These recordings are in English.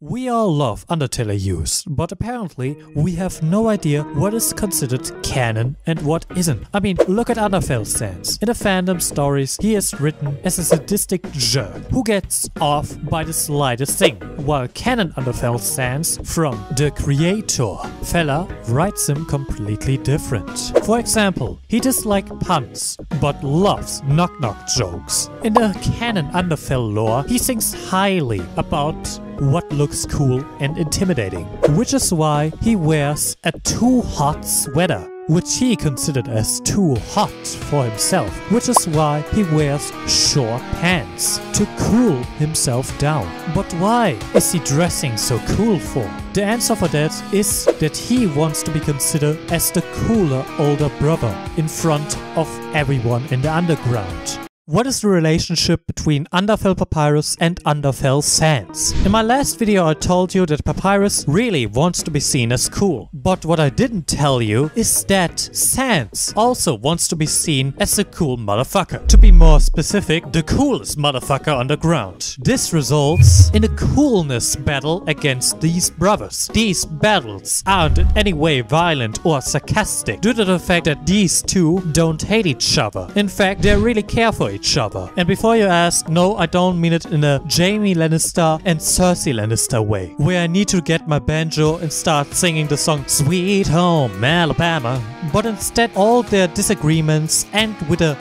We all love Undertale use, but apparently we have no idea what is considered canon and what isn't. I mean, look at Underfell Sans. In the fandom stories, he is written as a sadistic jerk who gets off by the slightest thing, while Canon Underfell Sans, from the creator, fella, writes him completely different. For example, he dislikes puns, but loves knock-knock jokes. In the Canon Underfell lore, he thinks highly about what looks cool and intimidating, which is why he wears a too hot sweater, which he considered as too hot for himself, which is why he wears short pants to cool himself down. But why is he dressing so cool for? The answer for that is that he wants to be considered as the cooler older brother in front of everyone in the underground. What is the relationship between Underfell Papyrus and Underfell Sans? In my last video I told you that Papyrus really wants to be seen as cool. But what I didn't tell you is that Sans also wants to be seen as a cool motherfucker. To be more specific, the coolest motherfucker on the ground. This results in a coolness battle against these brothers. These battles aren't in any way violent or sarcastic due to the fact that these two don't hate each other. In fact, they really care for each other. And before you ask, no, I don't mean it in a Jaime Lannister and Cersei Lannister way, where I need to get my banjo and start singing the song Sweet Home Alabama. But instead, all their disagreements end with a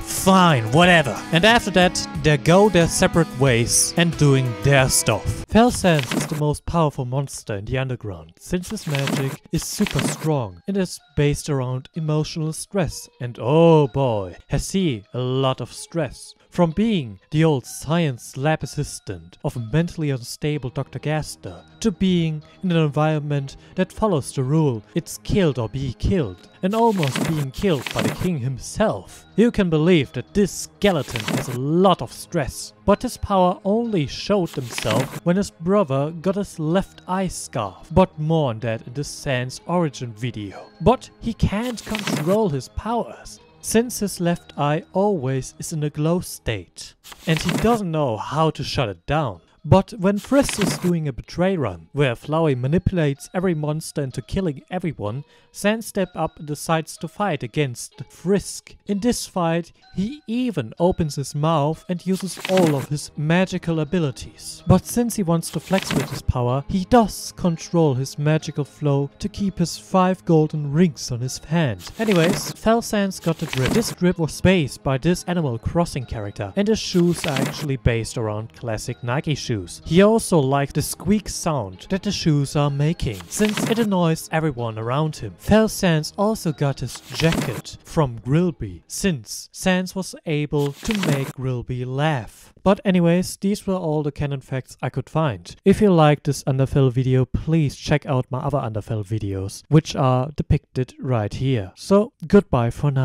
fine, whatever. And after that, they go their separate ways and doing their stuff. Fell Sans is the most powerful monster in the underground, since his magic is super strong and is based around emotional stress. And oh boy, has he a lot of stress. From being the old science lab assistant of a mentally unstable Dr. Gaster to being in an environment that follows the rule it's killed or be killed, and almost being killed by the king himself. You can believe that this skeleton has a lot of stress, but his power only showed himself when his brother got his left eye scarf. But more on that in the Sans origin video. But he can't control his powers, since his left eye always is in a glow state, and he doesn't know how to shut it down. But when Frisk is doing a betray run, where Flowey manipulates every monster into killing everyone, Sans steps up and decides to fight against Frisk. In this fight, he even opens his mouth and uses all of his magical abilities. But since he wants to flex with his power, he does control his magical flow to keep his 5 golden rings on his hand. Anyways, Fell Sans got the drip. This drip was based by this Animal Crossing character, and his shoes are actually based around classic Nike shoes. He also liked the squeak sound that the shoes are making, since it annoys everyone around him. Fell Sans also got his jacket from Grilby, since Sans was able to make Grilby laugh. But anyways, these were all the canon facts I could find. If you liked this Underfell video, please check out my other Underfell videos, which are depicted right here. So, goodbye for now.